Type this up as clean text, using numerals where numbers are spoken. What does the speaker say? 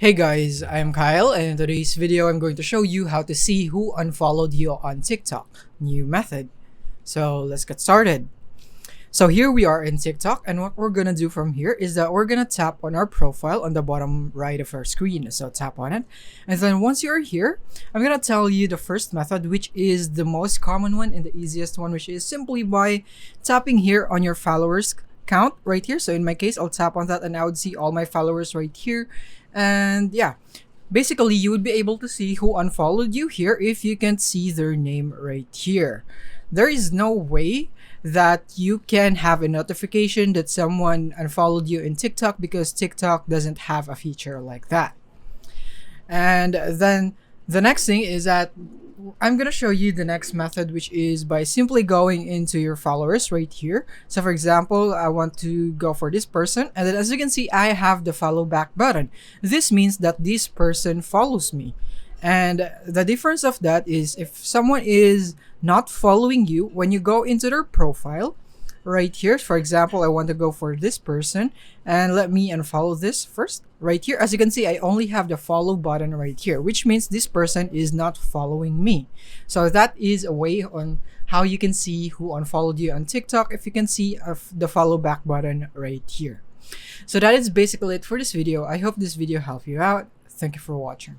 Hey guys, I'm Kyle, and in today's video I'm going to show you how to see who unfollowed you on TikTok. New method. So let's get started. So here we are in TikTok, and what we're gonna do from here is that we're gonna tap on our profile on the bottom right of our screen. So tap on it, and then once you're here, I'm gonna tell you the first method, which is the most common one and the easiest one, which is simply by tapping here on your followers count right here. So in my case, I'll tap on that and I would see all my followers right here. And yeah, basically you would be able to see who unfollowed you here if you can see their name right here. There is no way that you can have a notification that someone unfollowed you in TikTok because TikTok doesn't have a feature like that. And then the next thing is that I'm gonna show you the next method, which is by simply going into your followers right here. So for example, I want to go for this person, and then as you can see, I have the follow back button. This means that this person follows me. And the difference of that is if someone is not following you, when you go into their profile right here, for example, I want to go for this person, and let me unfollow this first right here. As you can see, I only have the follow button right here, which means this person is not following me. So that is a way on how you can see who unfollowed you on TikTok if you can see the follow back button right here. So that is basically it for this video. I hope this video helped you out. Thank you for watching.